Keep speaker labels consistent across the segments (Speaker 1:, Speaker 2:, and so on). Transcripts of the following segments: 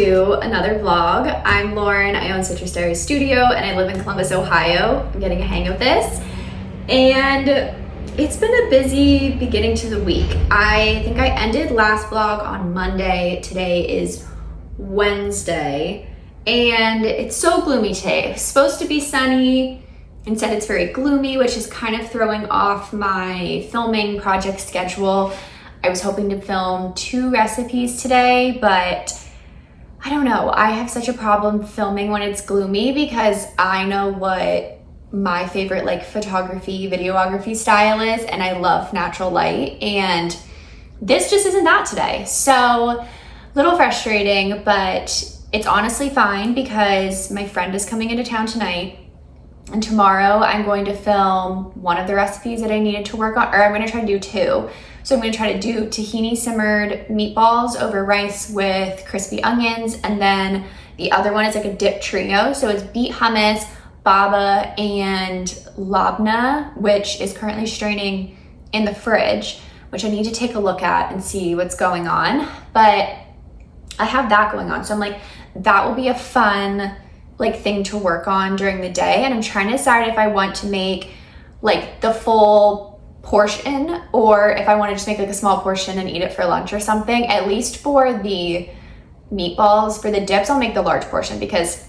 Speaker 1: to another vlog. I'm Lauren, I own Citrus Diaries Studio, and I live in Columbus, Ohio. I'm getting a hang of this. And it's been a busy beginning to the week. I think I ended last vlog on Monday. Today is Wednesday, and it's so gloomy today. It's supposed to be sunny. Instead, it's very gloomy, which is kind of throwing off my filming project schedule. I was hoping to film 2 recipes today, but I don't know. I have such a problem filming when it's gloomy because I know what my favorite photography, videography style is, and I love natural light, and this just isn't that today. So a little frustrating, but it's honestly fine because my friend is coming into town tonight. And tomorrow I'm going to film one of the recipes that I needed to work on, or I'm going to try to do 2. So I'm going to try to do tahini simmered meatballs over rice with crispy onions. And then the other one is like a dip trio. So it's beet hummus, baba, and labna, which is currently straining in the fridge, which I need to take a look at and see what's going on. But I have that going on. So I'm like, that will be a fun thing to work on during the day. And I'm trying to decide if I want to make the full portion or if I want to just make a small portion and eat it for lunch or something. At least for the meatballs. For the dips, I'll make the large portion because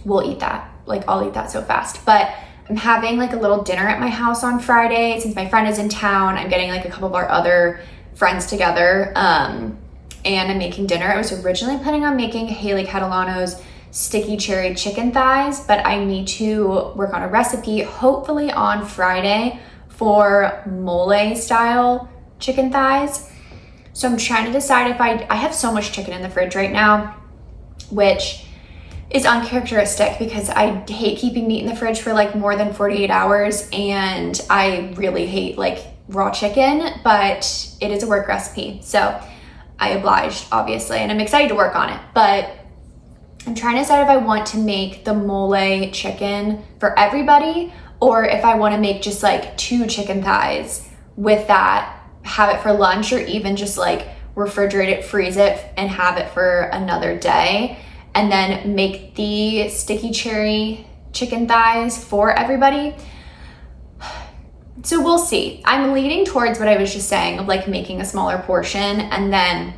Speaker 1: we'll eat that. I'll eat that so fast. But I'm having a little dinner at my house on Friday. Since my friend is in town, I'm getting a couple of our other friends together, and I'm making dinner. I was originally planning on making Haley Catalano's sticky cherry chicken thighs, but I need to work on a recipe hopefully on Friday for mole style chicken thighs. So I'm trying to decide if I have so much chicken in the fridge right now, which is uncharacteristic because I hate keeping meat in the fridge for more than 48 hours, and I really hate raw chicken, but it is a work recipe, so I obliged obviously, and I'm excited to work on it. But I'm trying to decide if I want to make the mole chicken for everybody or if I want to make just 2 chicken thighs with that, have it for lunch, or even just refrigerate it, freeze it, and have it for another day, and then make the sticky cherry chicken thighs for everybody. So we'll see. I'm leaning towards what I was just saying of making a smaller portion and then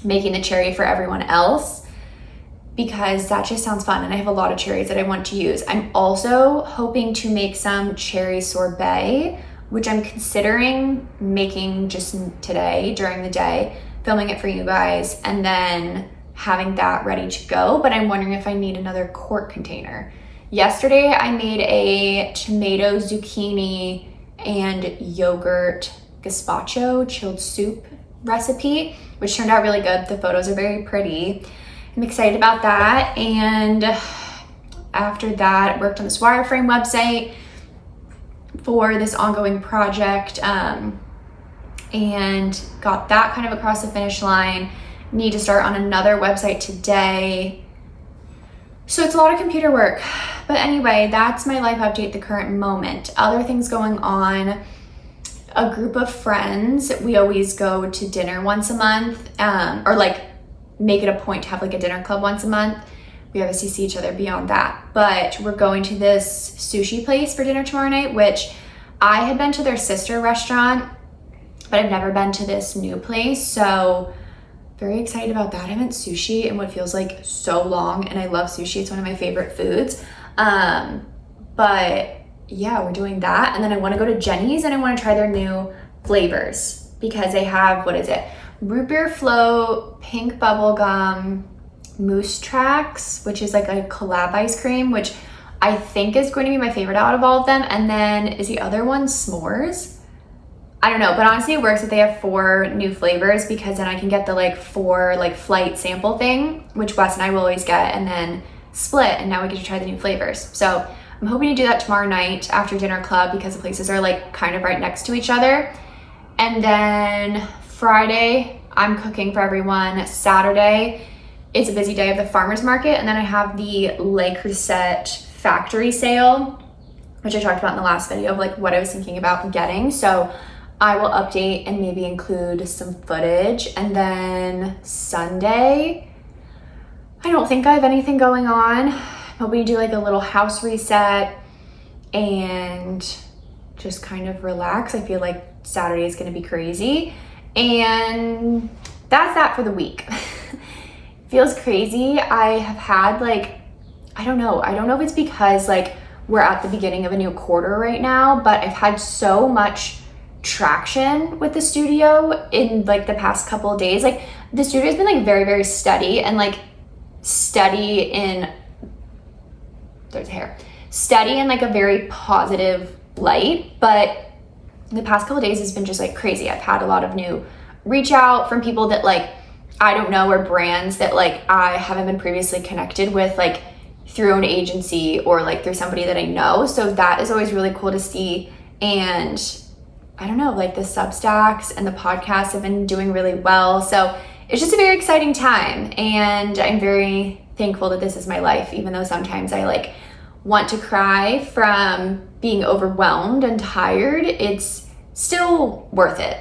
Speaker 1: making the cherry for everyone else, because that just sounds fun, and I have a lot of cherries that I want to use. I'm also hoping to make some cherry sorbet, which I'm considering making just today during the day, filming it for you guys, and then having that ready to go. But I'm wondering if I need another quart container. Yesterday I made a tomato, zucchini, and yogurt gazpacho chilled soup recipe, which turned out really good. The photos are very pretty. I'm excited about that. And after that, I worked on this wireframe website for this ongoing project, and got that kind of across the finish line. Need to start on another website today. So it's a lot of computer work. But anyway, that's my life update at the current moment. Other things going on. A group of friends, we always go to dinner once a month, or make it a point to have a dinner club once a month. We obviously see each other beyond that, but we're going to this sushi place for dinner tomorrow night, which I had been to their sister restaurant, but I've never been to this new place. So very excited about that. I haven't sushi in what feels so long, and I love sushi. It's one of my favorite foods. But yeah, we're doing that. And then I want to go to Jenny's and I want to try their new flavors because they have, root beer float, pink bubblegum, moose tracks, which is a collab ice cream, which I think is going to be my favorite out of all of them. And then is the other one s'mores? I don't know, but honestly it works that they have 4 new flavors, because then I can get the 4 flight sample thing, which Wes and I will always get, and then split, and now we get to try the new flavors. So I'm hoping to do that tomorrow night after dinner club because the places are kind of right next to each other. And then Friday, I'm cooking for everyone. Saturday, it's a busy day of the farmer's market. And then I have the Le Creuset factory sale, which I talked about in the last video of what I was thinking about getting. So I will update and maybe include some footage. And then Sunday, I don't think I have anything going on. I'm hoping to do like a little house reset and just kind of relax. I feel like Saturday is going to be crazy. And that's that for the week. Feels crazy. I have had like, I don't know if it's because like we're at the beginning of a new quarter right now, but I've had so much traction with the studio in like the past couple of days. Like the studio has been like very, very steady and like steady in like a very positive light, but the past couple of days has been just like crazy. I've had a lot of new reach out from people that like I don't know, or brands that like I haven't been previously connected with, like through an agency or like through somebody that I know. So that is always really cool to see. And I don't know, like the Substacks and the podcasts have been doing really well. So it's just a very exciting time. And I'm very thankful that this is my life, even though sometimes I like want to cry from being overwhelmed and tired. It's still worth it.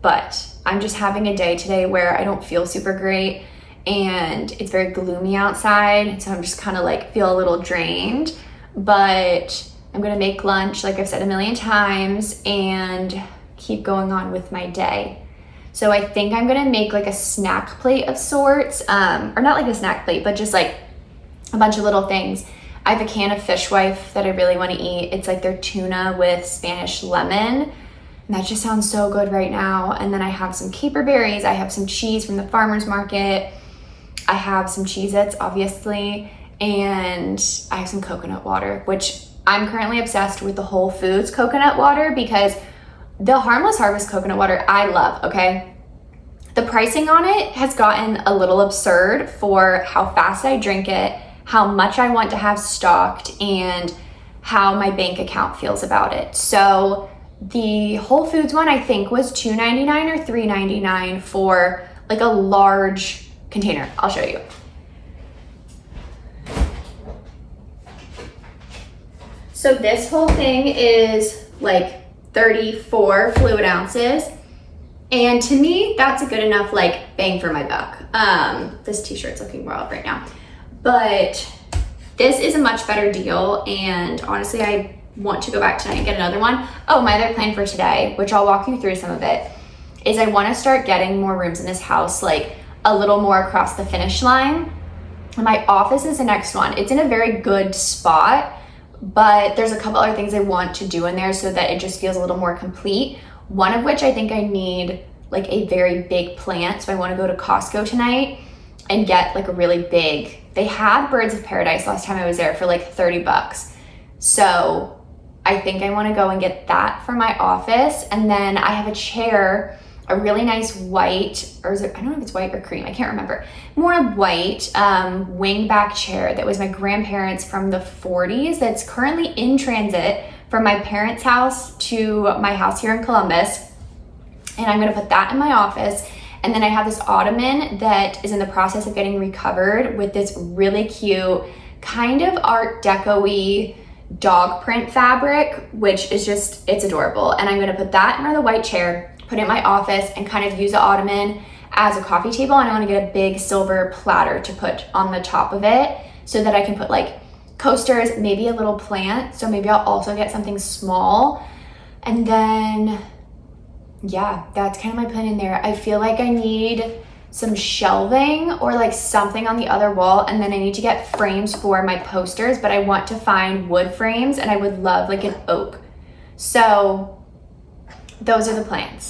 Speaker 1: But I'm just having a day today where I don't feel super great and it's very gloomy outside. So I'm just kind of like feel a little drained, but I'm gonna make lunch, like I've said a million times, and keep going on with my day. So I think I'm gonna make like a snack plate of sorts, or not like a snack plate, but just like a bunch of little things. I have a can of Fish Wife that I really wanna eat. It's like their tuna with Spanish lemon. And that just sounds so good right now. And then I have some caper berries. I have some cheese from the farmer's market. I have some Cheez-Its, obviously. And I have some coconut water, which I'm currently obsessed with the Whole Foods coconut water because the Harmless Harvest coconut water I love, okay? The pricing on it has gotten a little absurd for how fast I drink it, how much I want to have stocked, and how my bank account feels about it. So the Whole Foods one I think was $2.99 or $3.99 for like a large container. I'll show you. So this whole thing is like 34 fluid ounces. And to me, that's a good enough like bang for my buck. This t-shirt's looking wild right now. But this is a much better deal. And honestly, I want to go back tonight and get another one. Oh, my other plan for today, which I'll walk you through some of it, is I want to start getting more rooms in this house, like a little more across the finish line. And my office is the next one. It's in a very good spot, but there's a couple other things I want to do in there so that it just feels a little more complete. One of which I think I need like a very big plant. So I want to go to Costco tonight and get like a really big, they had Birds of Paradise last time I was there for like 30 bucks. So I think I want to go and get that for my office. And then I have a chair, a really nice white, or is it, I don't know if it's white or cream, I can't remember. More white wing back chair that was my grandparents' from the 40s that's currently in transit from my parents' house to my house here in Columbus. And I'm gonna put that in my office. And then I have this ottoman that is in the process of getting recovered with this really cute kind of Art Deco-y dog print fabric, which is just, it's adorable. And I'm gonna put that in the white chair, put it in my office, and kind of use the ottoman as a coffee table. And I wanna get a big silver platter to put on the top of it so that I can put like coasters, maybe a little plant. So maybe I'll also get something small. And then, yeah, that's kind of my plan in there. I feel like I need some shelving or like something on the other wall, and then I need to get frames for my posters, but I want to find wood frames, and I would love like an oak. So those are the plans.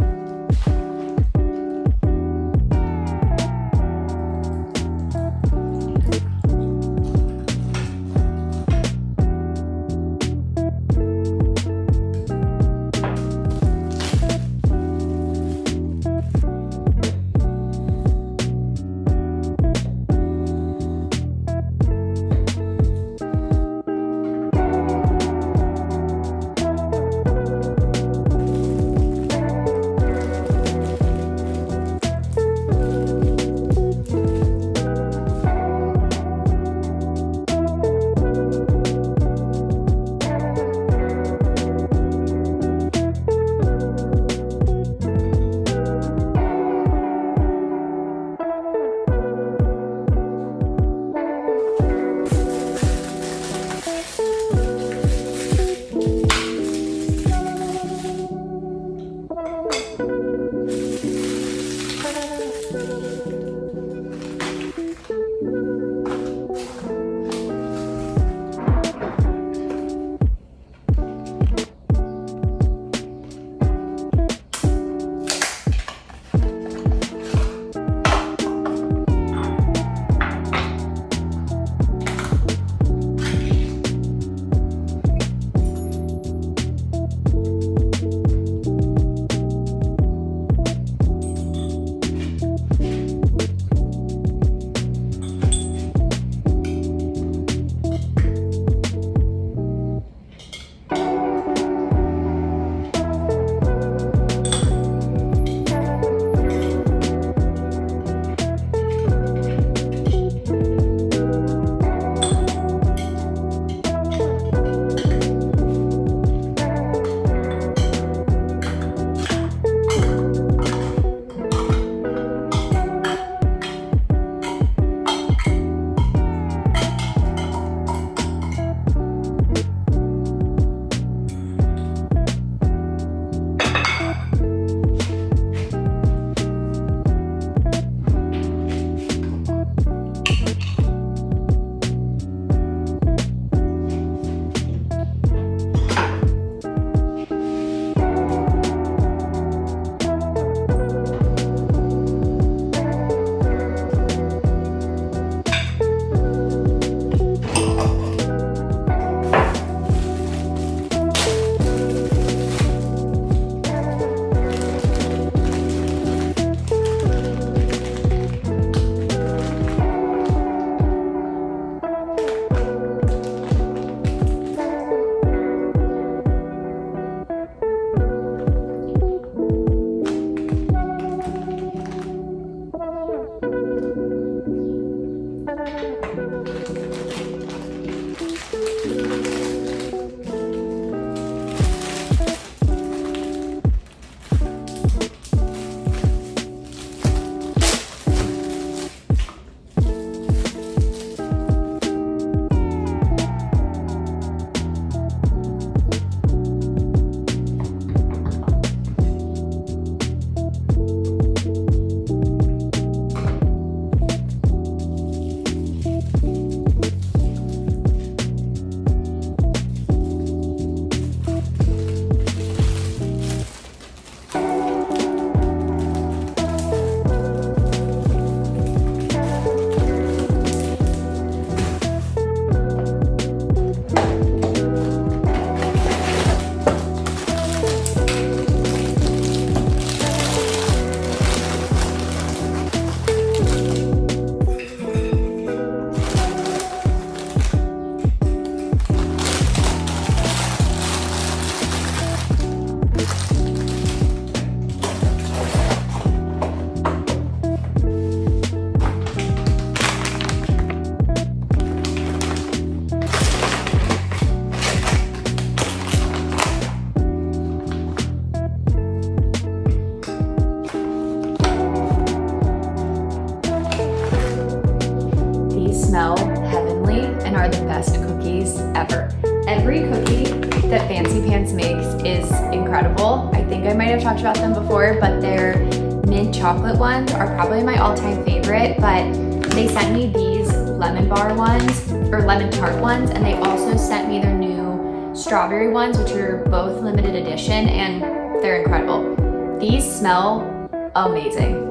Speaker 1: Fancy Pants makes is incredible. I think I might have talked about them before, but their mint chocolate ones are probably my all-time favorite, but they sent me these lemon bar ones, or lemon tart ones, and they also sent me their new strawberry ones, which are both limited edition, and they're incredible. These smell amazing.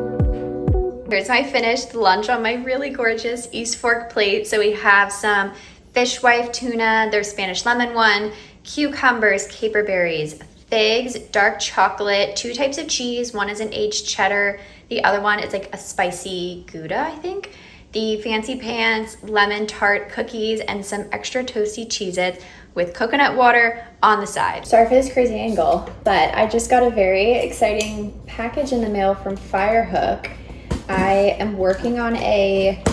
Speaker 1: Here's my finished lunch on my really gorgeous East Fork plate. So we have some fishwife tuna, their Spanish lemon one, cucumbers, caper berries, figs, dark chocolate, 2 types of cheese. One is an aged cheddar. The other one is like a spicy Gouda, I think. The Fancy Pants lemon tart cookies and some extra toasty Cheez-Its with coconut water on the side. Sorry for this crazy angle, but I just got a very exciting package in the mail from Firehook. I am working on a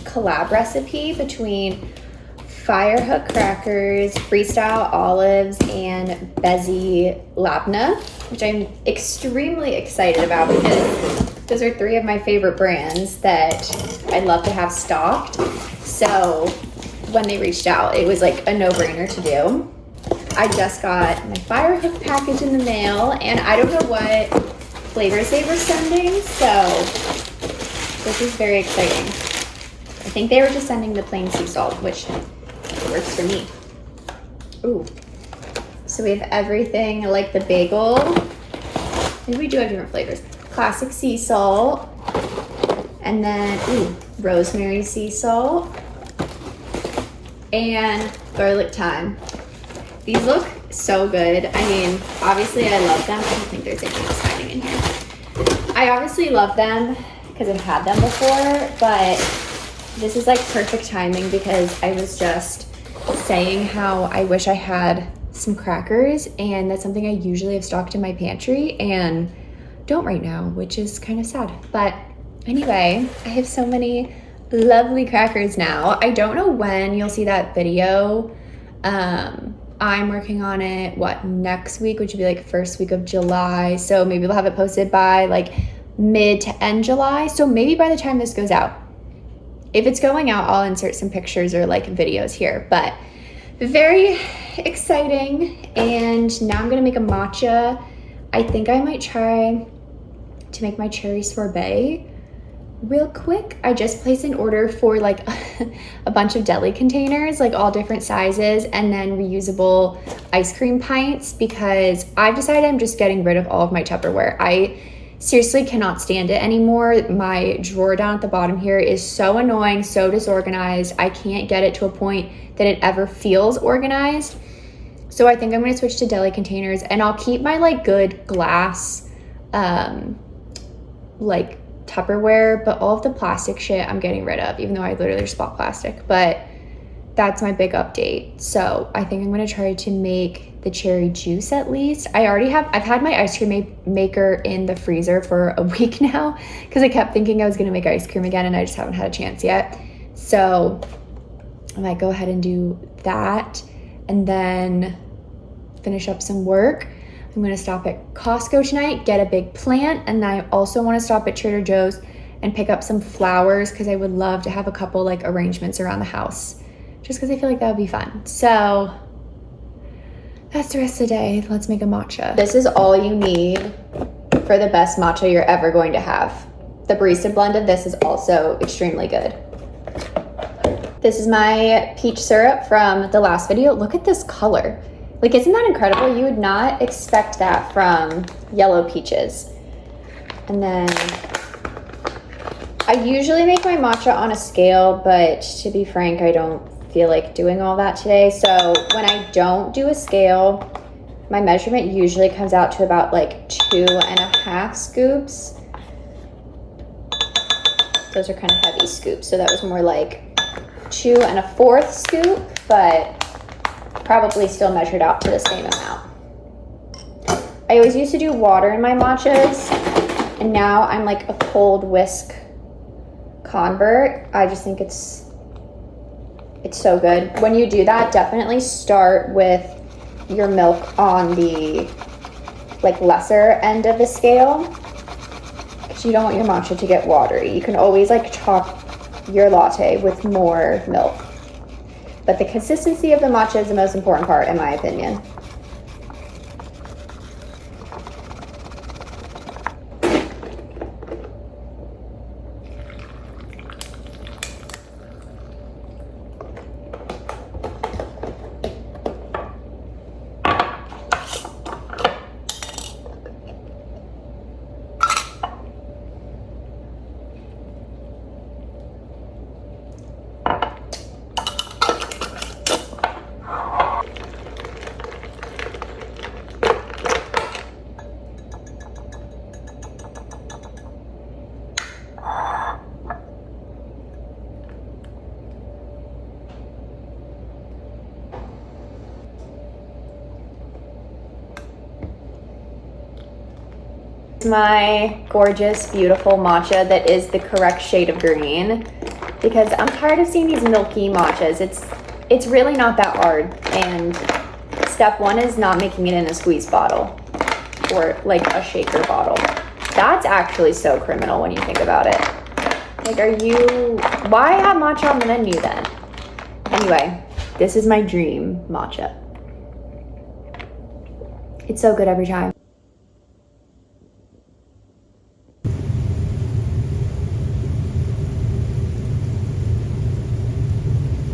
Speaker 1: collab recipe between Firehook crackers, Freestyle olives, and Bezzy labna, which I'm extremely excited about because those are 3 of my favorite brands that I'd love to have stocked. So when they reached out, it was like a no-brainer to do. I just got my Firehook package in the mail, and I don't know what flavors they were sending, so this is very exciting. I think they were just sending the plain sea salt, which works for me. Ooh. So we have everything like the bagel. Maybe we do have different flavors. Classic sea salt. And then, rosemary sea salt. And garlic thyme. These look so good. I mean, obviously I love them. I don't think there's anything else hiding in here. I obviously love them because I've had them before, but this is like perfect timing because I was just saying how I wish I had some crackers, and that's something I usually have stocked in my pantry and don't right now, which is kind of sad. But anyway, I have so many lovely crackers now. I don't know when you'll see that video. I'm working on it, next week, which would be like first week of July. So maybe we'll have it posted by like mid to end July. So maybe by the time this goes out, if it's going out, I'll insert some pictures or like videos here, but very exciting. And now I'm gonna make a matcha. I think I might try to make my cherry sorbet real quick. I just placed an order for like a bunch of deli containers, like all different sizes, and then reusable ice cream pints, because I've decided I'm just getting rid of all of my Tupperware. I seriously cannot stand it anymore. My drawer down at the bottom here is so annoying, so disorganized. I can't get it to a point that it ever feels organized. So I think I'm gonna switch to deli containers, and I'll keep my like good glass, like Tupperware, but all of the plastic shit I'm getting rid of, even though I literally just bought plastic. But that's my big update. So I think I'm gonna try to make the cherry juice at least. I've had my ice cream maker in the freezer for a week now because I kept thinking I was gonna make ice cream again and I just haven't had a chance yet. So I might go ahead and do that and then finish up some work. I'm gonna stop at Costco tonight, get a big plant, and then I also wanna stop at Trader Joe's and pick up some flowers because I would love to have a couple like arrangements around the house, just because I feel like that would be fun. So that's the rest of the day. Let's make a matcha. This is all you need for the best matcha you're ever going to have. The barista blend of this is also extremely good. This is my peach syrup from the last video. Look at this color. Like, isn't that incredible? You would not expect that from yellow peaches. And then I usually make my matcha on a scale, but to be frank, I don't feel like doing all that today. So when I don't do a scale, my measurement usually comes out to about like 2.5 scoops. Those are kind of heavy scoops, so that was more like 2 1/4 scoop, but probably still measured out to the same amount. I always used to do water in my matchas, and now I'm like a cold whisk convert. I just think it's so good. When you do that, definitely start with your milk on the like lesser end of the scale, because you don't want your matcha to get watery. You can always like top your latte with more milk, but the consistency of the matcha is the most important part in my opinion. My gorgeous, beautiful matcha that is the correct shade of green, because I'm tired of seeing these milky matchas. It's really not that hard, and step one is not making it in a squeeze bottle or like a shaker bottle. That's actually so criminal when you think about it. Like, why have matcha on the menu then? Anyway, this is my dream matcha. It's so good every time.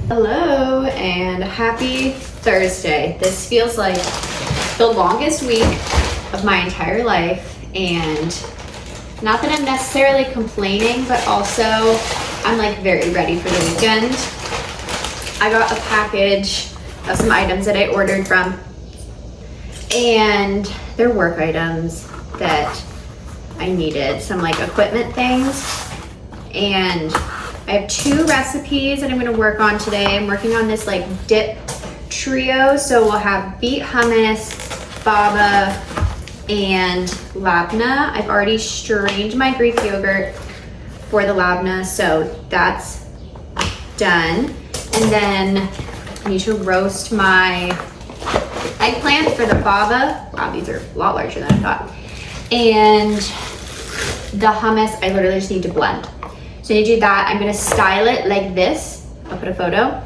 Speaker 1: Hello and happy Thursday. This feels like the longest week of my entire life, and not that I'm necessarily complaining, but also I'm like very ready for the weekend. I got a package of some items that I ordered from, and they're work items that I needed, some like equipment things, and I have 2 recipes that I'm gonna work on today. I'm working on this like dip trio, so we'll have beet hummus, baba, and labna. I've already strained my Greek yogurt for the labna, so that's done. And then I need to roast my eggplant for the baba. Wow, these are a lot larger than I thought. And the hummus, I literally just need to blend. So I need to do that. I'm gonna style it like this. I'll put a photo.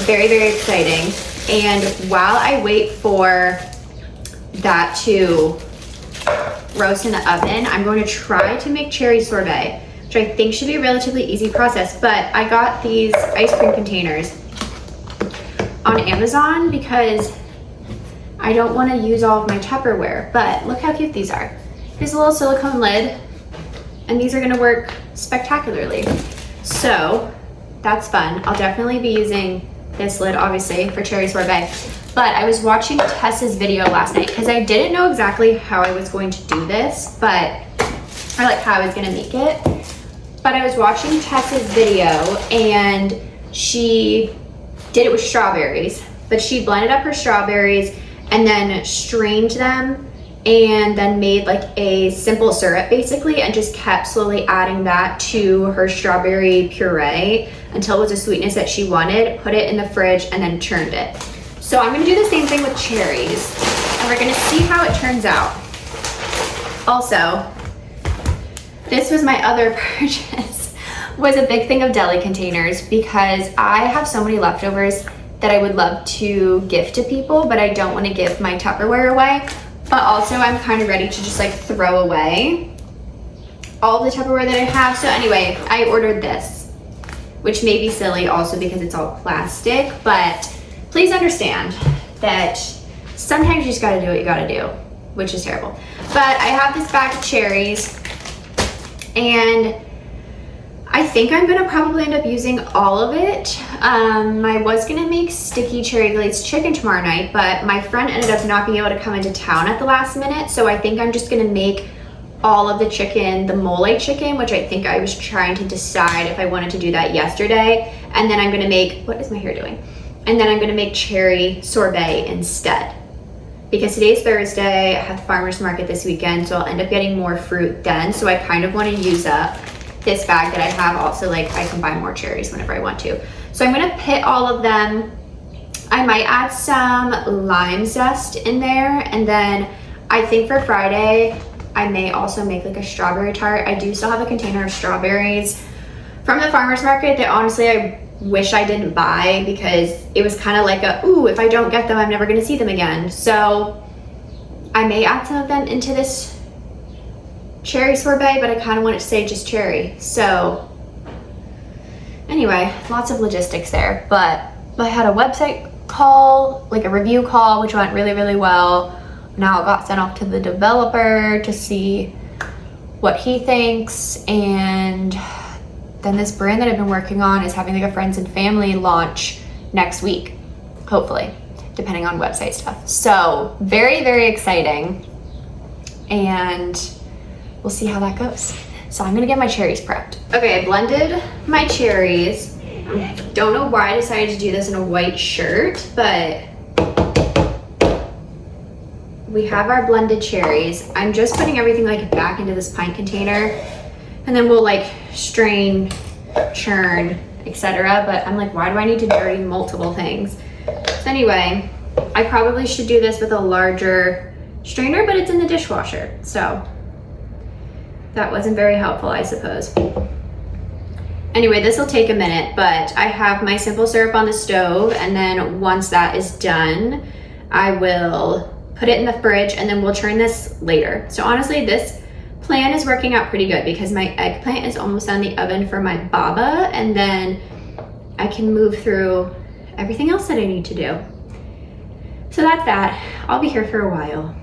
Speaker 1: Very, very exciting. And while I wait for that to roast in the oven, I'm going to try to make cherry sorbet, which I think should be a relatively easy process. But I got these ice cream containers on Amazon because I don't want to use all of my Tupperware. But look how cute these are. Here's a little silicone lid, and these are going to work spectacularly. So that's fun. I'll definitely be using this lid, obviously, for cherry sorbet. But I was watching Tessa's video last night because I didn't know exactly how I was going to do this, or like how I was gonna make it. But I was watching Tessa's video, and she did it with strawberries, but she blended up her strawberries and then strained them and then made like a simple syrup basically, and just kept slowly adding that to her strawberry puree until it was a sweetness that she wanted, put it in the fridge, and then churned it. So I'm gonna do the same thing with cherries, and we're gonna see how it turns out. Also, this was my other purchase, was a big thing of deli containers, because I have so many leftovers that I would love to gift to people, but I don't wanna give my Tupperware away. But also I'm kind of ready to just like throw away all the Tupperware that I have. So anyway, I ordered this, which may be silly also because it's all plastic, but please understand that sometimes you just gotta do what you gotta do, which is terrible. But I have this bag of cherries, and I think I'm gonna probably end up using all of it. I was gonna make sticky cherry glazed chicken tomorrow night, but my friend ended up not being able to come into town at the last minute, so I think I'm just gonna make all of the chicken, the mole chicken, which I think I was trying to decide if I wanted to do that yesterday, and then I'm gonna make, what is my hair doing? And then I'm gonna make cherry sorbet instead. Because today's Thursday, I have the farmer's market this weekend, so I'll end up getting more fruit then, so I kind of wanna use up this bag that I have. Also, like, I can buy more cherries whenever I want to. So I'm gonna pit all of them. I might add some lime zest in there, and then I think for Friday, I may also make like a strawberry tart. I do still have a container of strawberries from the farmer's market that honestly I wish I didn't buy, because it was kind of like a, ooh, if I don't get them, I'm never gonna see them again. So I may add some of them into this cherry sorbet, but I kind of want it to say just cherry. So anyway, lots of logistics there, but I had a website call, like a review call, which went really, really well. Now it got sent off to the developer to see what he thinks, and then this brand that I've been working on is having like a friends and family launch next week, hopefully, depending on website stuff. So very, very exciting, and we'll see how that goes. So I'm gonna get my cherries prepped. Okay, I blended my cherries. Don't know why I decided to do this in a white shirt, but we have our blended cherries. I'm just putting everything like back into this pint container, and then we'll like strain, churn, etc. But I'm like, why do I need to dirty multiple things? So anyway, I probably should do this with a larger strainer, but it's in the dishwasher. So that wasn't very helpful, I suppose. Anyway, this will take a minute, but I have my simple syrup on the stove, and then once that is done, I will put it in the fridge, and then we'll churn this later. So honestly, this plan is working out pretty good because my eggplant is almost on the oven for my baba, and then I can move through everything else that I need to do. So that's that. I'll be here for a while.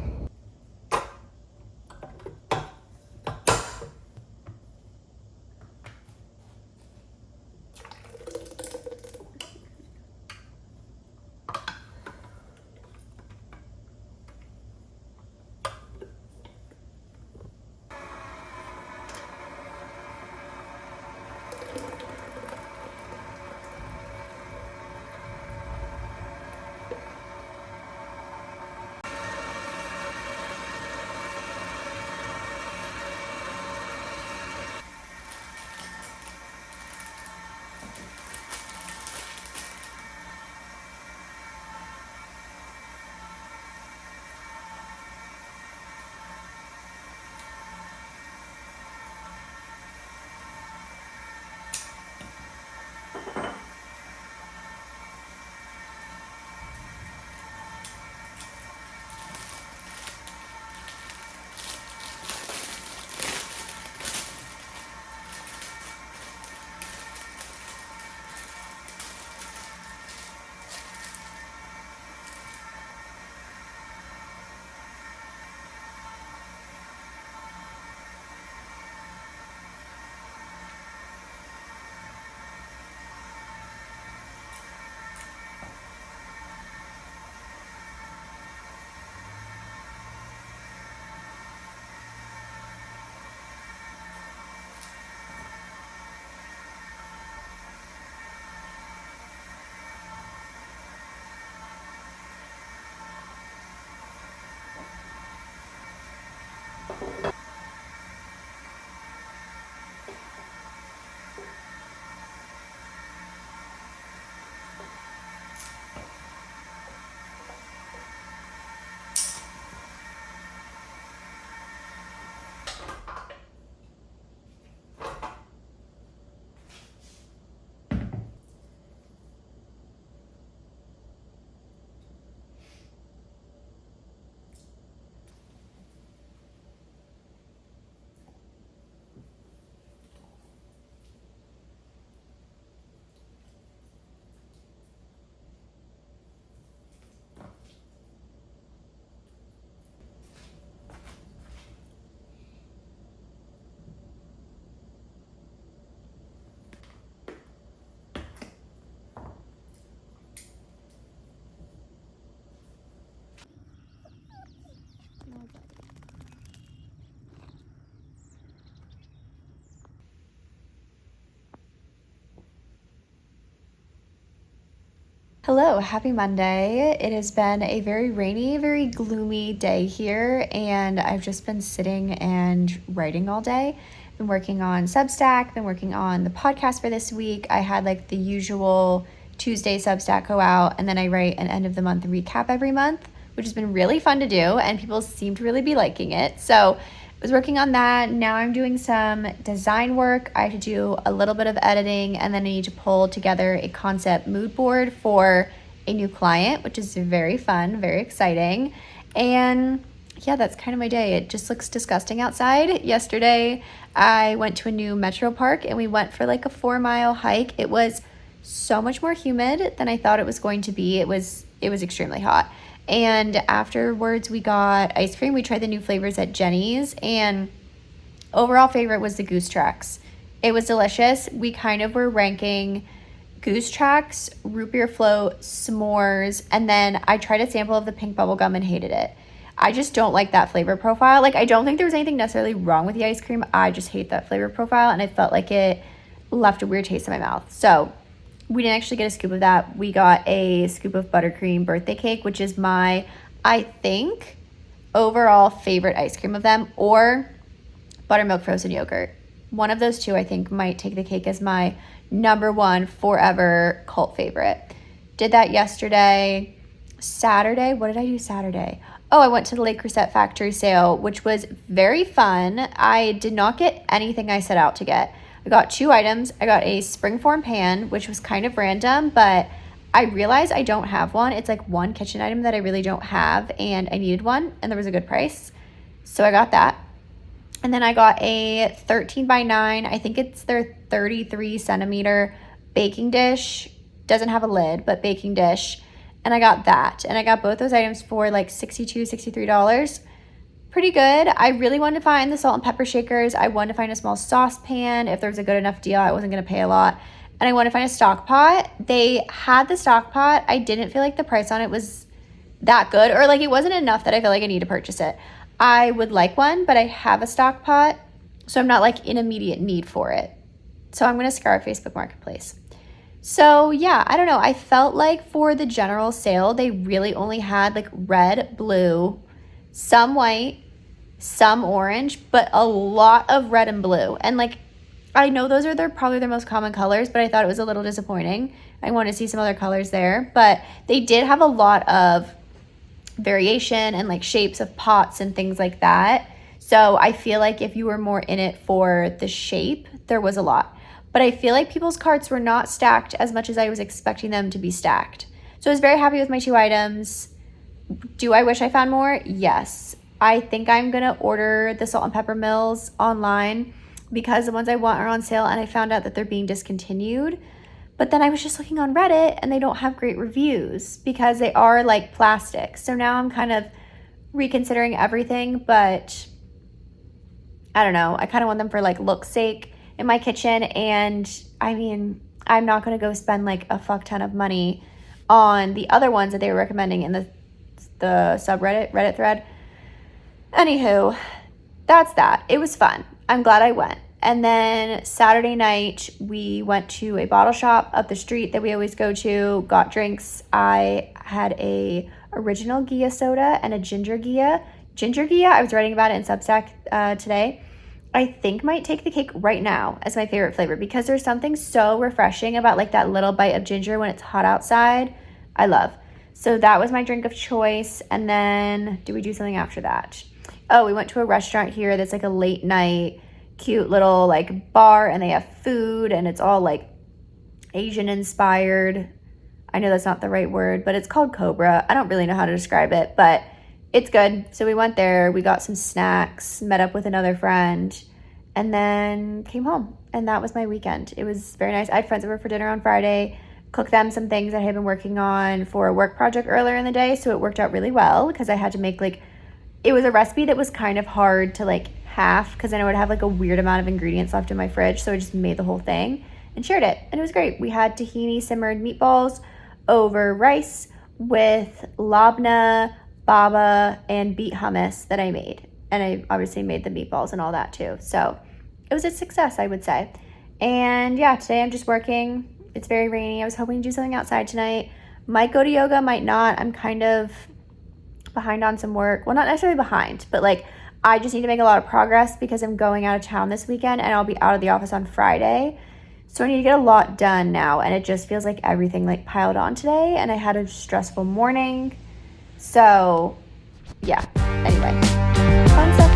Speaker 1: Hello, happy Monday. It has been a very rainy, very gloomy day here, and I've just been sitting and writing all day. Been working on Substack, been working on the podcast for this week. I had like the usual Tuesday Substack go out, and then I write an end of the month recap every month, which has been really fun to do, and people seem to really be liking it. So I was working on that. Now I'm doing some design work. I have to do a little bit of editing, and then I need to pull together a concept mood board for a new client, which is very fun, very exciting. And yeah, that's kind of my day. It just looks disgusting outside. Yesterday, I went to a new metro park, and we went for like a 4-mile hike. It was so much more humid than I thought it was going to be. It was extremely hot. And afterwards, we got ice cream. We tried the new flavors at Jenny's, and overall favorite was the Goose Tracks. It was delicious. We kind of were ranking Goose Tracks, root beer float, s'mores, and then I tried a sample of the pink bubble gum and hated it. I just don't like that flavor profile. Like, I don't think there was anything necessarily wrong with the ice cream. I just hate that flavor profile, and I felt like it left a weird taste in my mouth. So we didn't actually get a scoop of that. We got a scoop of buttercream birthday cake, which is my, I think, overall favorite ice cream of them, or buttermilk frozen yogurt. One of those two I think might take the cake as my number one forever cult favorite. Did that yesterday. Saturday, what did I do Saturday? Oh, I went to the Le Creuset factory sale, which was very fun. I did not get anything I set out to get. I got 2 items. I got a springform pan, which was kind of random, but I realized I don't have one. It's like one kitchen item that I really don't have, and I needed one, and there was a good price. So I got that. And then I got a 13 by 9, I think it's their 33 centimeter baking dish. Doesn't have a lid, but baking dish. And I got that. And I got both those items for like $62, $63. Pretty good. I really wanted to find the salt and pepper shakers. I wanted to find a small saucepan. If there was a good enough deal, I wasn't going to pay a lot. And I wanted to find a stock pot. They had the stock pot. I didn't feel like the price on it was that good, or like it wasn't enough that I feel like I need to purchase it. I would like one, but I have a stock pot, so I'm not like in immediate need for it. So I'm going to scour Facebook Marketplace. So yeah, I don't know. I felt like for the general sale, they really only had like red, blue, some white, some orange, but a lot of red and blue. And like, I know those are probably their most common colors, but I thought it was a little disappointing. I want to see some other colors there, but they did have a lot of variation and like shapes of pots and things like that. So I feel like if you were more in it for the shape, there was a lot. But I feel like people's carts were not stacked as much as I was expecting them to be stacked. So I was very happy with my 2 items. Do I wish I found more? Yes. I think I'm going to order the salt and pepper mills online because the ones I want are on sale, and I found out that they're being discontinued. But then I was just looking on Reddit and they don't have great reviews because they are like plastic. So now I'm kind of reconsidering everything, but I don't know. I kind of want them for like look's sake in my kitchen. And I mean, I'm not going to go spend like a fuck ton of money on the other ones that they were recommending in the subreddit, Reddit thread. Anywho, that's that. It was fun. I'm glad I went. And then Saturday night, we went to a bottle shop up the street that we always go to, got drinks. I had a original Gia soda and a ginger Gia. Ginger Gia, I was writing about it in Substack today. I think might take the cake right now as my favorite flavor because there's something so refreshing about like that little bite of ginger when it's hot outside. I love. So that was my drink of choice. And then did we do something after that? Oh, we went to a restaurant here that's like a late night cute little like bar, and they have food and it's all like Asian inspired. I know that's not the right word, but it's called Cobra. I don't really know how to describe it, but it's good. So we went there, we got some snacks, met up with another friend, and then came home. And that was my weekend. It was very nice. I had friends over for dinner on Friday, cooked them some things that I had been working on for a work project earlier in the day. So it worked out really well because I had to make like, it was a recipe that was kind of hard to like half because then I would have like a weird amount of ingredients left in my fridge. So I just made the whole thing and shared it. And it was great. We had tahini simmered meatballs over rice with labna, baba, and beet hummus that I made. And I obviously made the meatballs and all that too. So it was a success, I would say. And yeah, today I'm just working. It's very rainy. I was hoping to do something outside tonight. Might go to yoga, might not. I'm kind of behind on some work. Well, not necessarily behind, but like I just need to make a lot of progress because I'm going out of town this weekend and I'll be out of the office on Friday. So I need to get a lot done now, and it just feels like everything like piled on today, and I had a stressful morning. So yeah, anyway, fun stuff.